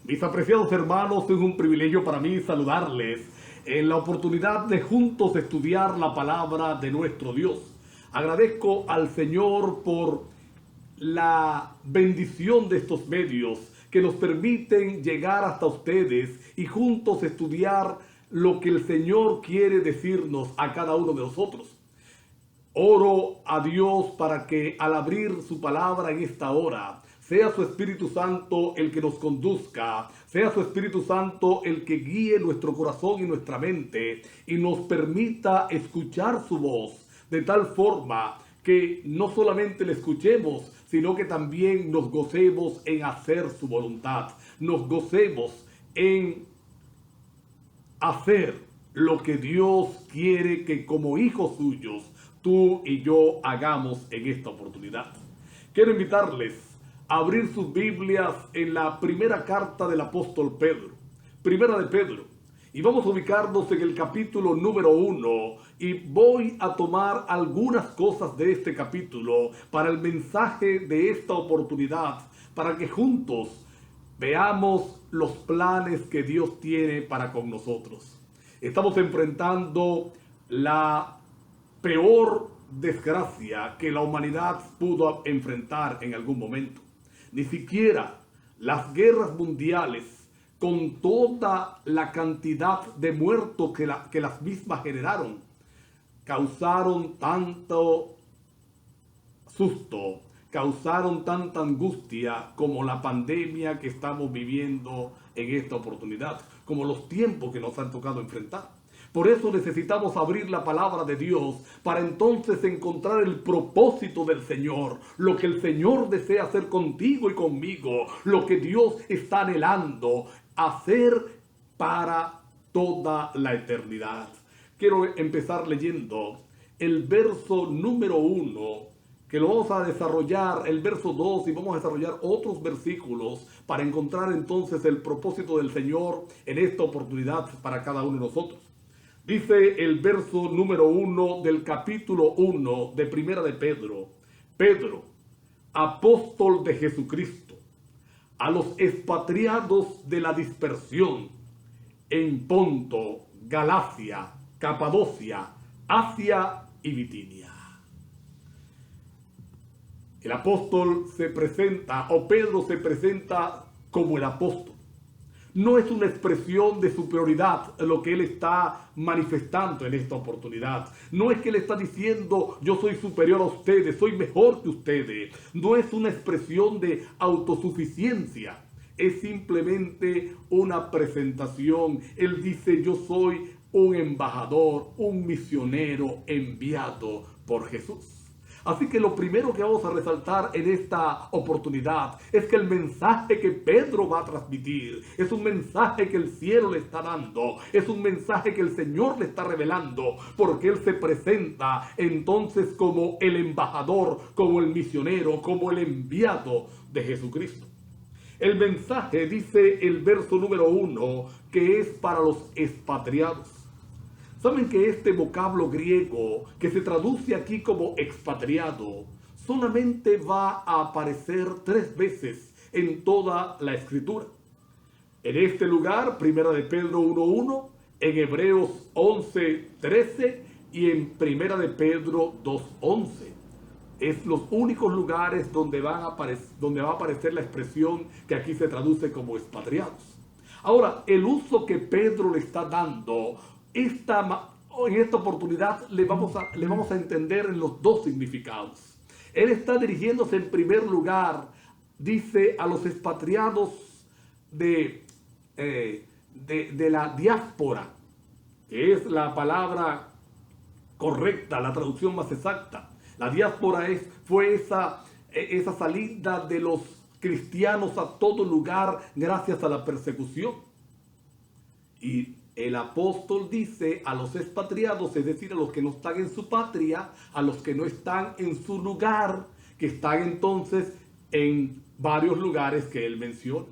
Mis apreciados hermanos, es un privilegio para mí saludarles en la oportunidad de juntos estudiar la palabra de nuestro Dios. Agradezco al Señor por la bendición de estos medios que nos permiten llegar hasta ustedes y juntos estudiar lo que el Señor quiere decirnos a cada uno de nosotros. Oro a Dios para que al abrir su palabra en esta hora, sea su Espíritu Santo el que nos conduzca, sea su Espíritu Santo el que guíe nuestro corazón y nuestra mente y nos permita escuchar su voz de tal forma que no solamente le escuchemos, sino que también nos gocemos en hacer su voluntad, nos gocemos en hacer lo que Dios quiere que como hijos suyos tú y yo hagamos en esta oportunidad. Quiero invitarles a abrir sus Biblias en la primera carta del apóstol Pedro, primera de Pedro, y vamos a ubicarnos en el capítulo número 1 y voy a tomar algunas cosas de este capítulo para el mensaje de esta oportunidad, para que juntos veamos los planes que Dios tiene para con nosotros. Estamos enfrentando la peor desgracia que la humanidad pudo enfrentar en algún momento. Ni siquiera las guerras mundiales, con toda la cantidad de muertos que las mismas generaron, causaron tanto susto, causaron tanta angustia como la pandemia que estamos viviendo en esta oportunidad, como los tiempos que nos han tocado enfrentar. Por eso necesitamos abrir la palabra de Dios para entonces encontrar el propósito del Señor, lo que el Señor desea hacer contigo y conmigo, lo que Dios está anhelando hacer para toda la eternidad. Quiero empezar leyendo el verso número 1, que lo vamos a desarrollar, el verso 2, y vamos a desarrollar otros versículos para encontrar entonces el propósito del Señor en esta oportunidad para cada uno de nosotros. Dice el verso número 1 del capítulo 1 de Primera de Pedro: Pedro, apóstol de Jesucristo, a los expatriados de la dispersión en Ponto, Galacia, Capadocia, Asia y Bitinia. El apóstol se presenta, o Pedro se presenta como el apóstol. No es una expresión de superioridad lo que él está manifestando en esta oportunidad. No es que él está diciendo yo soy superior a ustedes, soy mejor que ustedes. No es una expresión de autosuficiencia. Es simplemente una presentación. Él dice yo soy un embajador, un misionero enviado por Jesús. Así que lo primero que vamos a resaltar en esta oportunidad es que el mensaje que Pedro va a transmitir es un mensaje que el cielo le está dando, es un mensaje que el Señor le está revelando, porque él se presenta entonces como el embajador, como el misionero, como el enviado de Jesucristo. El mensaje, dice el verso número 1, que es para los expatriados. ¿Saben que este vocablo griego, que se traduce aquí como expatriado, solamente va a aparecer 3 veces en toda la Escritura? En este lugar, Primera de Pedro 1:1, en Hebreos 11:13 y en Primera de Pedro 2:11. Es los únicos lugares donde va a aparecer la expresión que aquí se traduce como expatriados. Ahora, el uso que Pedro le está dando en esta oportunidad le vamos a entender en los dos significados. Él está dirigiéndose en primer lugar, dice, a los expatriados de la diáspora, que es la palabra correcta, la traducción más exacta. La diáspora fue esa salida de los cristianos a todo lugar gracias a la persecución. Y el apóstol dice a los expatriados, es decir, a los que no están en su patria, a los que no están en su lugar, que están entonces en varios lugares que él menciona.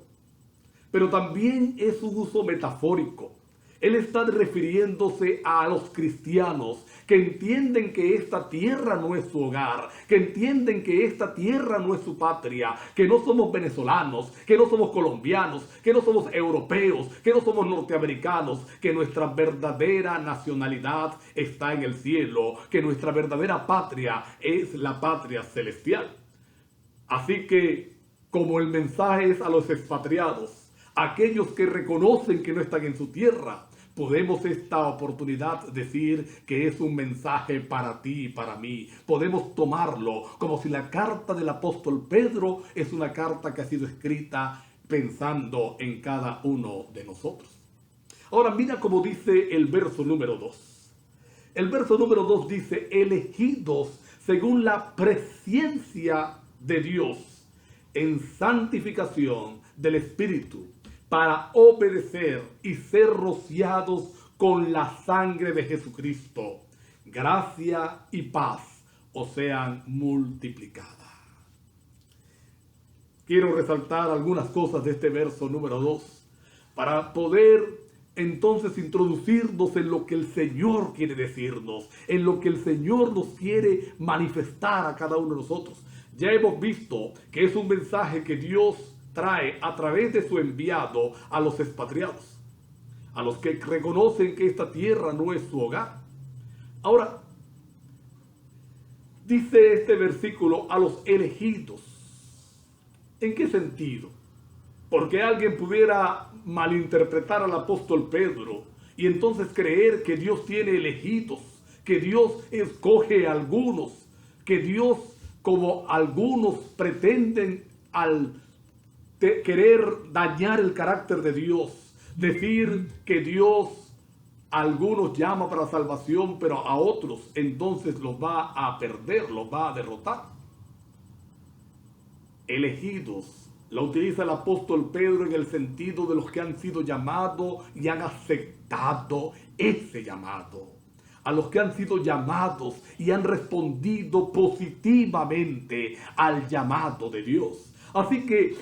Pero también es un uso metafórico. Él está refiriéndose a los cristianos que entienden que esta tierra no es su hogar, que entienden que esta tierra no es su patria, que no somos venezolanos, que no somos colombianos, que no somos europeos, que no somos norteamericanos, que nuestra verdadera nacionalidad está en el cielo, que nuestra verdadera patria es la patria celestial. Así que, como el mensaje es a los expatriados, aquellos que reconocen que no están en su tierra, podemos esta oportunidad decir que es un mensaje para ti y para mí. Podemos tomarlo como si la carta del apóstol Pedro es una carta que ha sido escrita pensando en cada uno de nosotros. Ahora mira cómo dice el verso número 2. El verso número 2 dice, elegidos según la presciencia de Dios en santificación del Espíritu, para obedecer y ser rociados con la sangre de Jesucristo. Gracia y paz os sean multiplicadas. Quiero resaltar algunas cosas de este verso número 2 para poder entonces introducirnos en lo que el Señor quiere decirnos, en lo que el Señor nos quiere manifestar a cada uno de nosotros. Ya hemos visto que es un mensaje que Dios trae a través de su enviado a los expatriados, a los que reconocen que esta tierra no es su hogar. Ahora, dice este versículo a los elegidos. ¿En qué sentido? Porque alguien pudiera malinterpretar al apóstol Pedro y entonces creer que Dios tiene elegidos, que Dios escoge a algunos, que Dios, como algunos pretenden al querer dañar el carácter de Dios, decir que Dios a algunos llama para salvación, pero a otros entonces los va a perder, los va a derrotar. Elegidos la utiliza el apóstol Pedro en el sentido de los que han sido llamados y han aceptado ese llamado. A los que han sido llamados y han respondido positivamente al llamado de Dios. Así que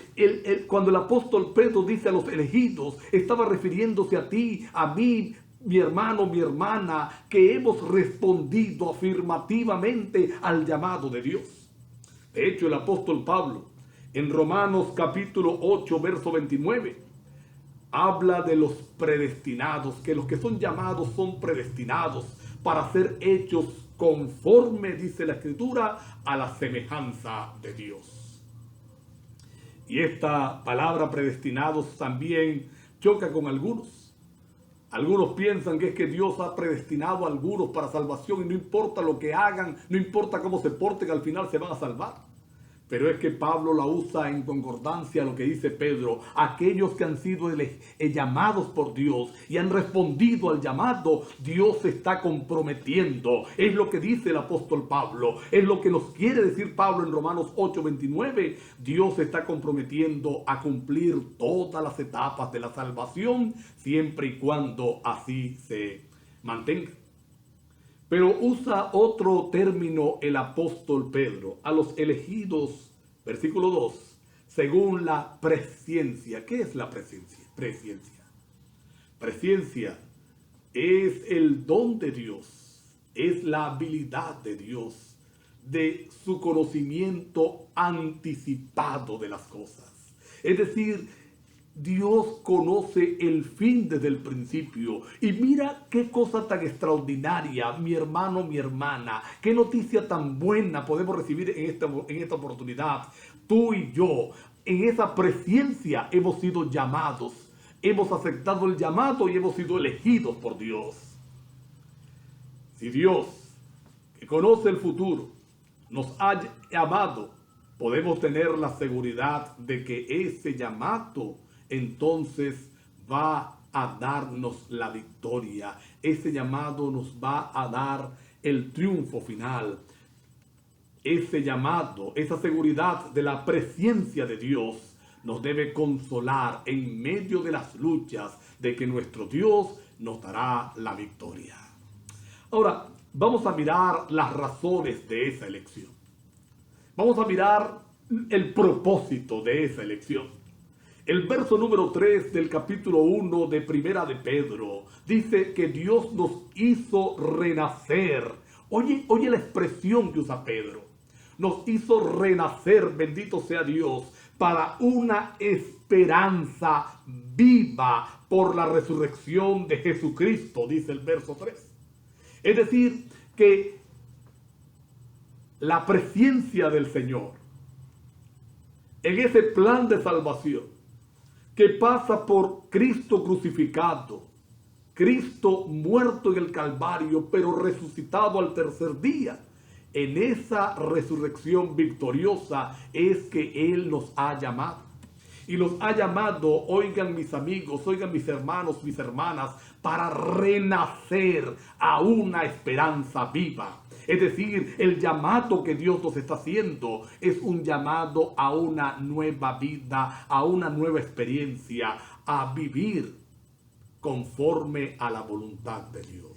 cuando el apóstol Pedro dice a los elegidos, estaba refiriéndose a ti, a mí, mi hermano, mi hermana, que hemos respondido afirmativamente al llamado de Dios. De hecho, el apóstol Pablo, en Romanos capítulo 8, verso 29, habla de los predestinados, que los que son llamados son predestinados para ser hechos conforme, dice la Escritura, a la semejanza de Dios. Y esta palabra predestinados también choca con algunos. Algunos piensan que es que Dios ha predestinado a algunos para salvación y no importa lo que hagan, no importa cómo se porten, al final se van a salvar. Pero es que Pablo la usa en concordancia a lo que dice Pedro. Aquellos que han sido llamados por Dios y han respondido al llamado, Dios se está comprometiendo. Es lo que dice el apóstol Pablo. Es lo que nos quiere decir Pablo en Romanos 8:29. Dios se está comprometiendo a cumplir todas las etapas de la salvación, siempre y cuando así se mantenga. Pero usa otro término el apóstol Pedro, a los elegidos, versículo 2, según la presciencia. ¿Qué es la presciencia? Presciencia es el don de Dios, es la habilidad de Dios, de su conocimiento anticipado de las cosas. Es decir, Dios conoce el fin desde el principio. Y mira qué cosa tan extraordinaria, mi hermano, mi hermana. Qué noticia tan buena podemos recibir en esta oportunidad. Tú y yo, en esa presciencia hemos sido llamados. Hemos aceptado el llamado y hemos sido elegidos por Dios. Si Dios, que conoce el futuro, nos ha llamado, podemos tener la seguridad de que ese llamado entonces va a darnos la victoria. Ese llamado nos va a dar el triunfo final. Ese llamado, esa seguridad de la presencia de Dios nos debe consolar en medio de las luchas de que nuestro Dios nos dará la victoria. Ahora, vamos a mirar las razones de esa elección. Vamos a mirar el propósito de esa elección. El verso número 3 del capítulo 1 de Primera de Pedro dice que Dios nos hizo renacer. Oye la expresión que usa Pedro. Nos hizo renacer, bendito sea Dios, para una esperanza viva por la resurrección de Jesucristo, dice el verso 3. Es decir, que la presencia del Señor en ese plan de salvación que pasa por Cristo crucificado, Cristo muerto en el Calvario, pero resucitado al tercer día. En esa resurrección victoriosa es que Él nos ha llamado. Y los ha llamado, oigan mis amigos, oigan mis hermanos, mis hermanas, para renacer a una esperanza viva. Es decir, el llamado que Dios nos está haciendo es un llamado a una nueva vida, a una nueva experiencia, a vivir conforme a la voluntad de Dios.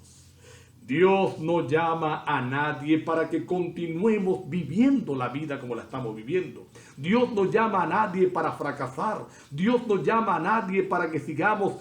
Dios no llama a nadie para que continuemos viviendo la vida como la estamos viviendo. Dios no llama a nadie para fracasar. Dios no llama a nadie para que sigamos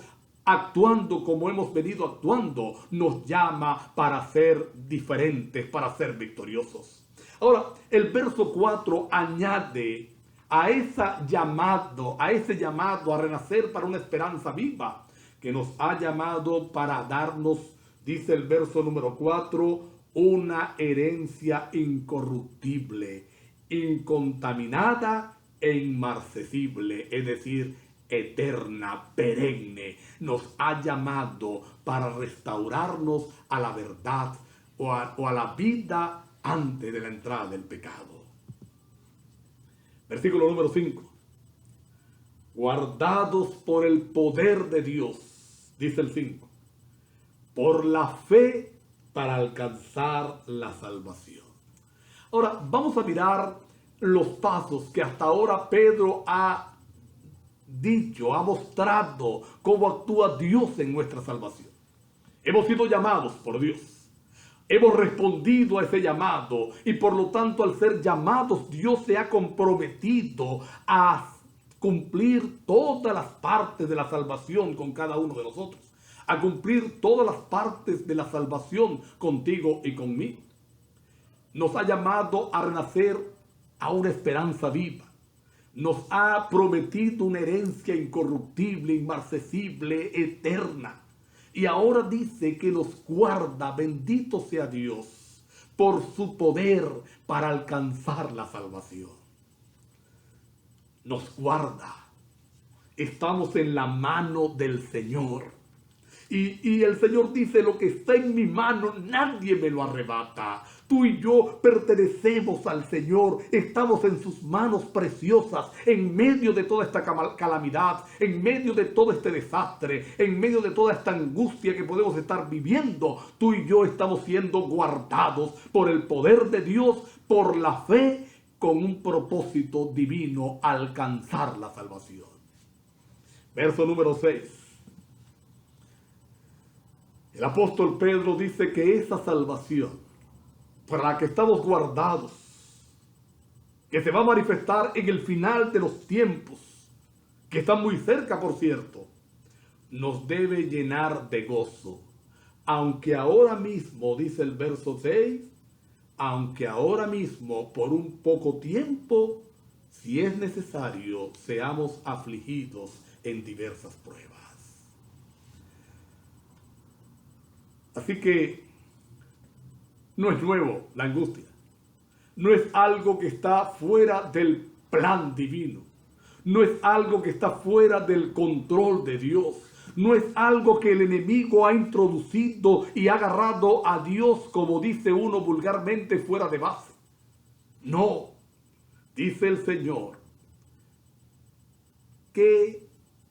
actuando como hemos venido actuando. Nos llama para ser diferentes, para ser victoriosos. Ahora, el verso 4 añade a ese llamado a renacer para una esperanza viva, que nos ha llamado para darnos, dice el verso número 4, una herencia incorruptible, incontaminada e inmarcesible, es decir, eterna, perenne. Nos ha llamado para restaurarnos a la verdad o a la vida antes de la entrada del pecado. Versículo número 5. Guardados por el poder de Dios, dice el 5, por la fe para alcanzar la salvación. Ahora, vamos a mirar los pasos que hasta ahora Pedro ha dicho, ha mostrado cómo actúa Dios en nuestra salvación. Hemos sido llamados por Dios. Hemos respondido a ese llamado y por lo tanto, al ser llamados, Dios se ha comprometido a cumplir todas las partes de la salvación con cada uno de nosotros, a cumplir todas las partes de la salvación contigo y conmigo. Nos ha llamado a renacer a una esperanza viva. Nos ha prometido una herencia incorruptible, inmarcesible, eterna. Y ahora dice que nos guarda, bendito sea Dios, por su poder para alcanzar la salvación. Nos guarda. Estamos en la mano del Señor. Y el Señor dice, lo que está en mi mano, nadie me lo arrebata. Tú y yo pertenecemos al Señor, estamos en sus manos preciosas, en medio de toda esta calamidad, en medio de todo este desastre, en medio de toda esta angustia que podemos estar viviendo. Tú y yo estamos siendo guardados por el poder de Dios, por la fe, con un propósito divino, alcanzar la salvación. Verso número 6. El apóstol Pedro dice que esa salvación, para la que estamos guardados, que se va a manifestar en el final de los tiempos, que está muy cerca, por cierto, nos debe llenar de gozo. Aunque ahora mismo, dice el verso 6, aunque ahora mismo, por un poco tiempo, si es necesario, seamos afligidos en diversas pruebas. Así que no es nuevo la angustia. No es algo que está fuera del plan divino. No es algo que está fuera del control de Dios. No es algo que el enemigo ha introducido y ha agarrado a Dios, como dice uno vulgarmente, fuera de base. No, dice el Señor, que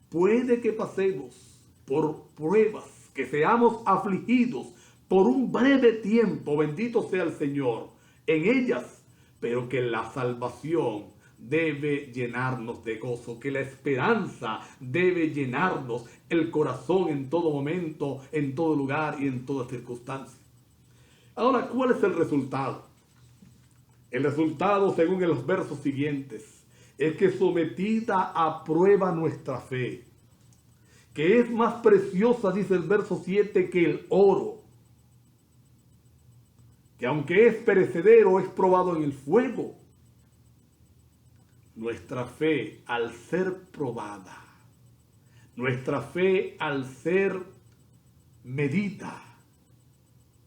puede que pasemos por pruebas, que seamos afligidos por un breve tiempo, bendito sea el Señor, en ellas, pero que la salvación debe llenarnos de gozo, que la esperanza debe llenarnos el corazón en todo momento, en todo lugar y en toda circunstancia. Ahora, ¿cuál es el resultado? El resultado, según en los versos siguientes, es que sometida a prueba nuestra fe, que es más preciosa, dice el verso 7, que el oro, que aunque es perecedero, es probado en el fuego. Nuestra fe, al ser probada, nuestra fe, al ser medida,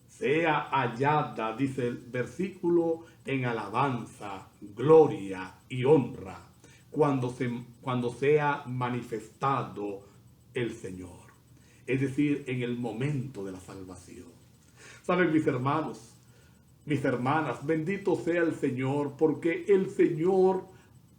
sea hallada, dice el versículo, en alabanza, gloria y honra, cuando sea manifestado el Señor. Es decir, en el momento de la salvación. ¿Saben, mis hermanos, mis hermanas? Bendito sea el Señor, porque el Señor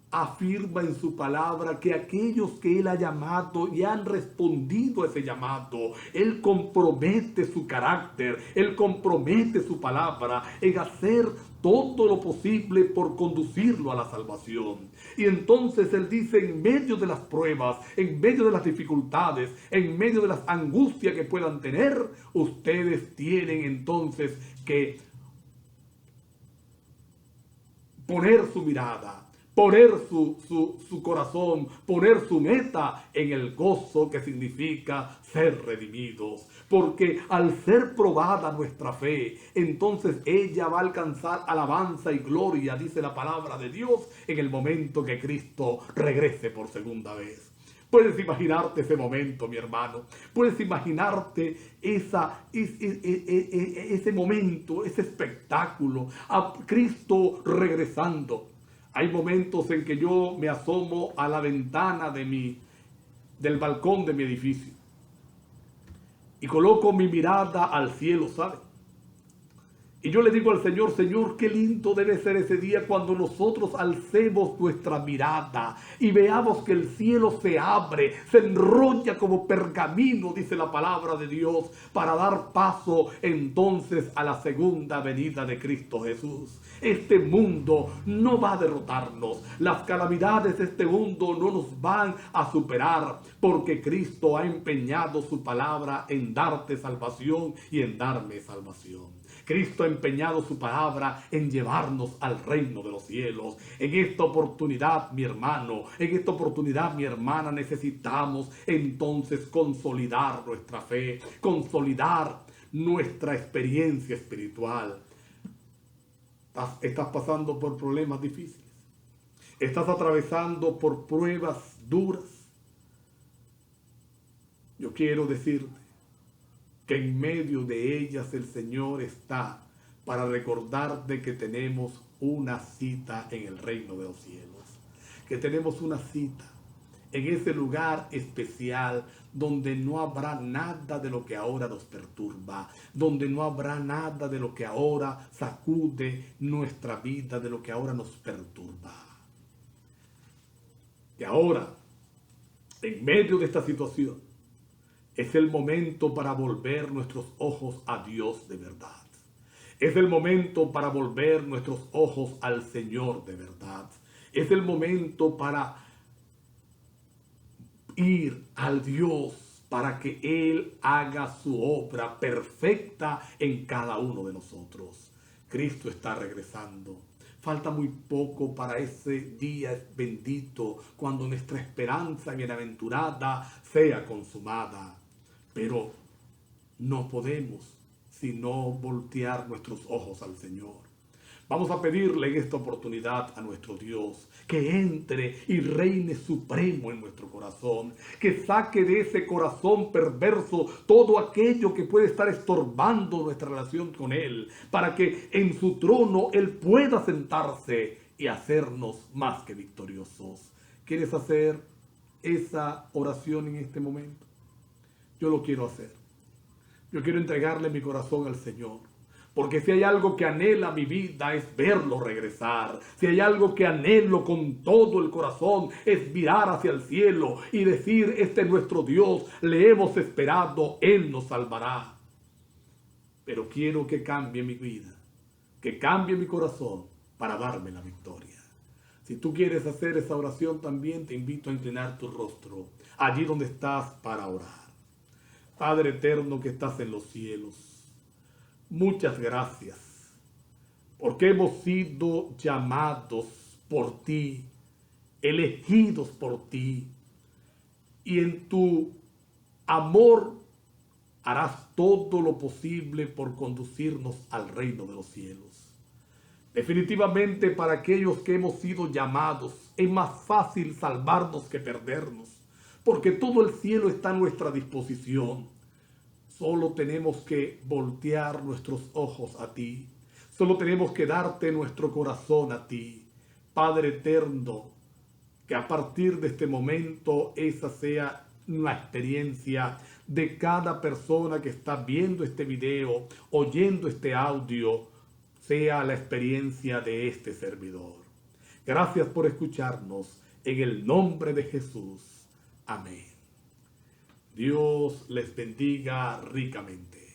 afirma en su palabra que aquellos que Él ha llamado y han respondido a ese llamado, Él compromete su carácter, Él compromete su palabra en hacer todo lo posible por conducirlo a la salvación. Y entonces Él dice, en medio de las pruebas, en medio de las dificultades, en medio de las angustias que puedan tener, ustedes tienen entonces que poner su mirada, poner su corazón, poner su meta en el gozo que significa ser redimidos. Porque al ser probada nuestra fe, entonces ella va a alcanzar alabanza y gloria, dice la palabra de Dios, en el momento que Cristo regrese por segunda vez. Puedes imaginarte ese momento, mi hermano. Puedes imaginarte ese momento, ese espectáculo, a Cristo regresando. Hay momentos en que yo me asomo a la ventana del balcón de mi edificio y coloco mi mirada al cielo, ¿sabe? Y yo le digo al Señor, Señor, qué lindo debe ser ese día cuando nosotros alcemos nuestra mirada y veamos que el cielo se abre, se enrolla como pergamino, dice la palabra de Dios, para dar paso entonces a la segunda venida de Cristo Jesús. Este mundo no va a derrotarnos, las calamidades de este mundo no nos van a superar, porque Cristo ha empeñado su palabra en darte salvación y en darme salvación. Cristo ha empeñado su palabra en llevarnos al reino de los cielos. En esta oportunidad, mi hermano, en esta oportunidad, mi hermana, necesitamos entonces consolidar nuestra fe, consolidar nuestra experiencia espiritual. Estás pasando por problemas difíciles. Estás atravesando por pruebas duras. Yo quiero decirte que en medio de ellas el Señor está para recordarte que tenemos una cita en el reino de los cielos, que tenemos una cita en ese lugar especial donde no habrá nada de lo que ahora nos perturba, donde no habrá nada de lo que ahora sacude nuestra vida, de lo que ahora nos perturba. Y ahora, en medio de esta situación, es el momento para volver nuestros ojos a Dios de verdad. Es el momento para volver nuestros ojos al Señor de verdad. Es el momento para ir al Dios para que Él haga su obra perfecta en cada uno de nosotros. Cristo está regresando. Falta muy poco para ese día bendito cuando nuestra esperanza bienaventurada sea consumada. Pero no podemos sino voltear nuestros ojos al Señor. Vamos a pedirle en esta oportunidad a nuestro Dios que entre y reine supremo en nuestro corazón, que saque de ese corazón perverso todo aquello que puede estar estorbando nuestra relación con Él, para que en su trono Él pueda sentarse y hacernos más que victoriosos. ¿Quieres hacer esa oración en este momento? Yo lo quiero hacer. Yo quiero entregarle mi corazón al Señor. Porque si hay algo que anhela mi vida es verlo regresar. Si hay algo que anhelo con todo el corazón es mirar hacia el cielo y decir, este es nuestro Dios, le hemos esperado, Él nos salvará. Pero quiero que cambie mi vida, que cambie mi corazón para darme la victoria. Si tú quieres hacer esa oración también te invito a inclinar tu rostro allí donde estás para orar. Padre eterno que estás en los cielos, muchas gracias porque hemos sido llamados por ti elegidos por ti, y en tu amor harás todo lo posible por conducirnos al reino de los cielos. Definitivamente para aquellos que hemos sido llamados es más fácil salvarnos que perdernos, porque todo el cielo está a nuestra disposición. Solo tenemos que voltear nuestros ojos a ti. Solo tenemos que darte nuestro corazón a ti. Padre eterno, que a partir de este momento esa sea la experiencia de cada persona que está viendo este video, oyendo este audio, sea la experiencia de este servidor. Gracias por escucharnos en el nombre de Jesús. Amén. Dios les bendiga ricamente.